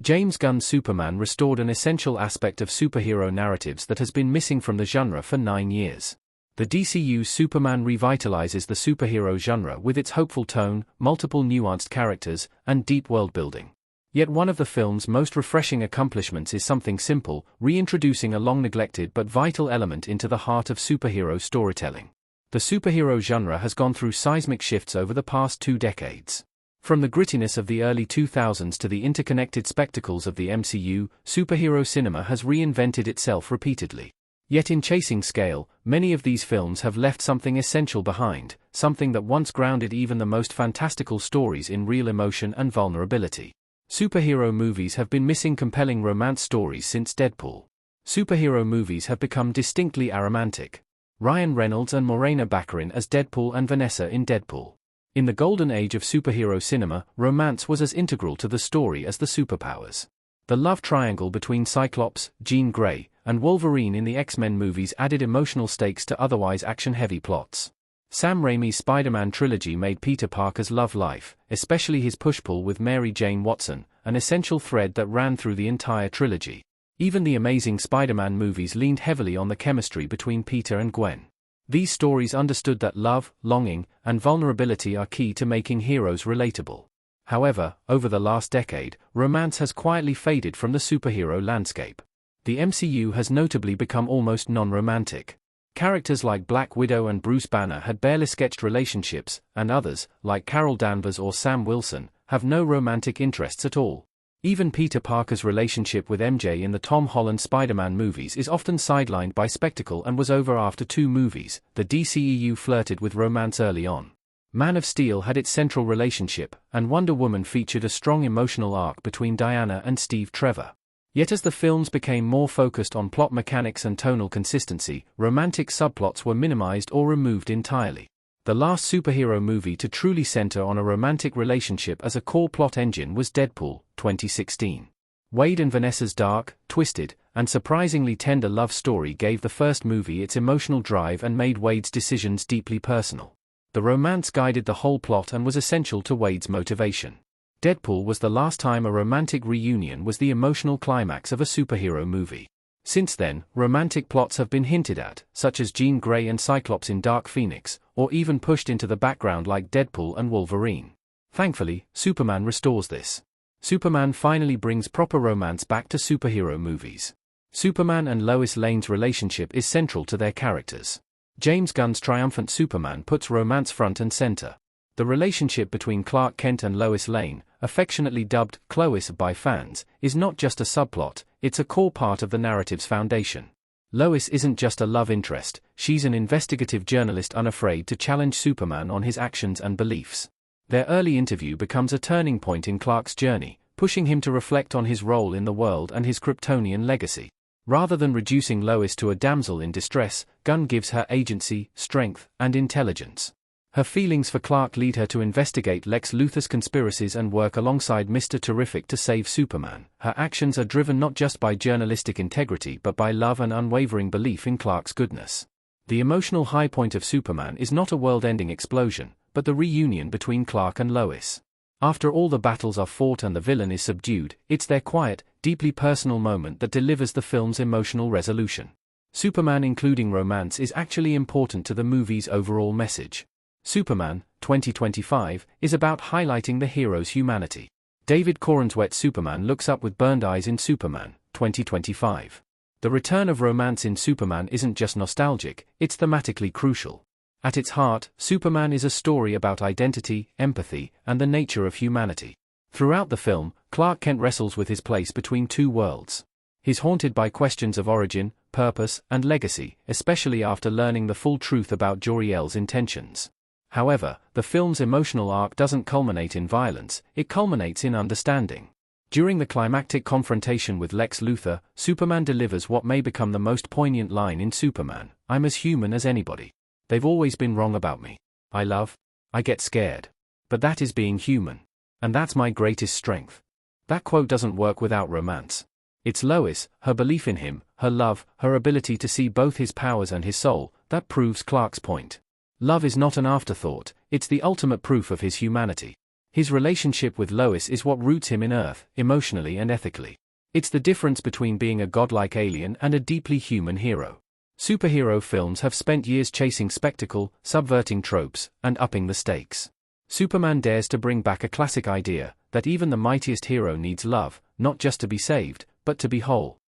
James Gunn's Superman restored an essential aspect of superhero narratives that has been missing from the genre for 9 years. The DCU's Superman revitalizes the superhero genre with its hopeful tone, multiple nuanced characters, and deep world-building. Yet one of the film's most refreshing accomplishments is something simple, reintroducing a long-neglected but vital element into the heart of superhero storytelling. The superhero genre has gone through seismic shifts over the past 2 decades. From the grittiness of the early 2000s to the interconnected spectacles of the MCU, superhero cinema has reinvented itself repeatedly. Yet in chasing scale, many of these films have left something essential behind, something that once grounded even the most fantastical stories in real emotion and vulnerability. Superhero movies have been missing compelling romance stories since Deadpool. Superhero movies have become distinctly aromantic. Ryan Reynolds and Morena Baccarin as Deadpool and Vanessa in Deadpool. In the golden age of superhero cinema, romance was as integral to the story as the superpowers. The love triangle between Cyclops, Jean Grey, and Wolverine in the X-Men movies added emotional stakes to otherwise action-heavy plots. Sam Raimi's Spider-Man trilogy made Peter Parker's love life, especially his push-pull with Mary Jane Watson, an essential thread that ran through the entire trilogy. Even the Amazing Spider-Man movies leaned heavily on the chemistry between Peter and Gwen. These stories understood that love, longing, and vulnerability are key to making heroes relatable. However, over the last decade, romance has quietly faded from the superhero landscape. The MCU has notably become almost non-romantic. Characters like Black Widow and Bruce Banner had barely sketched relationships, and others, like Carol Danvers or Sam Wilson, have no romantic interests at all. Even Peter Parker's relationship with MJ in the Tom Holland Spider-Man movies is often sidelined by spectacle and was over after 2 movies. The DCEU flirted with romance early on. Man of Steel had its central relationship, and Wonder Woman featured a strong emotional arc between Diana and Steve Trevor. Yet as the films became more focused on plot mechanics and tonal consistency, romantic subplots were minimized or removed entirely. The last superhero movie to truly center on a romantic relationship as a core plot engine was Deadpool, 2016. Wade and Vanessa's dark, twisted, and surprisingly tender love story gave the first movie its emotional drive and made Wade's decisions deeply personal. The romance guided the whole plot and was essential to Wade's motivation. Deadpool was the last time a romantic reunion was the emotional climax of a superhero movie. Since then, romantic plots have been hinted at, such as Jean Grey and Cyclops in Dark Phoenix, or even pushed into the background like Deadpool and Wolverine. Thankfully, Superman restores this. Superman finally brings proper romance back to superhero movies. Superman and Lois Lane's relationship is central to their characters. James Gunn's triumphant Superman puts romance front and center. The relationship between Clark Kent and Lois Lane, affectionately dubbed Clois by fans, is not just a subplot, it's a core part of the narrative's foundation. Lois isn't just a love interest, she's an investigative journalist unafraid to challenge Superman on his actions and beliefs. Their early interview becomes a turning point in Clark's journey, pushing him to reflect on his role in the world and his Kryptonian legacy. Rather than reducing Lois to a damsel in distress, Gunn gives her agency, strength, and intelligence. Her feelings for Clark lead her to investigate Lex Luthor's conspiracies and work alongside Mr. Terrific to save Superman. Her actions are driven not just by journalistic integrity but by love and unwavering belief in Clark's goodness. The emotional high point of Superman is not a world-ending explosion, but the reunion between Clark and Lois. After all the battles are fought and the villain is subdued, it's their quiet, deeply personal moment that delivers the film's emotional resolution. Superman including romance is actually important to the movie's overall message. Superman, 2025, is about highlighting the hero's humanity. David Corenswet's Superman looks up with burned eyes in Superman, 2025. The return of romance in Superman isn't just nostalgic, it's thematically crucial. At its heart, Superman is a story about identity, empathy, and the nature of humanity. Throughout the film, Clark Kent wrestles with his place between 2 worlds. He's haunted by questions of origin, purpose, and legacy, especially after learning the full truth about Jor-El's intentions. However, the film's emotional arc doesn't culminate in violence, it culminates in understanding. During the climactic confrontation with Lex Luthor, Superman delivers what may become the most poignant line in Superman: "I'm as human as anybody. They've always been wrong about me. I get scared. But that is being human. And that's my greatest strength." That quote doesn't work without romance. It's Lois, her belief in him, her love, her ability to see both his powers and his soul, that proves Clark's point. Love is not an afterthought, it's the ultimate proof of his humanity. His relationship with Lois is what roots him in Earth, emotionally and ethically. It's the difference between being a godlike alien and a deeply human hero. Superhero films have spent years chasing spectacle, subverting tropes, and upping the stakes. Superman dares to bring back a classic idea, that even the mightiest hero needs love, not just to be saved, but to be whole.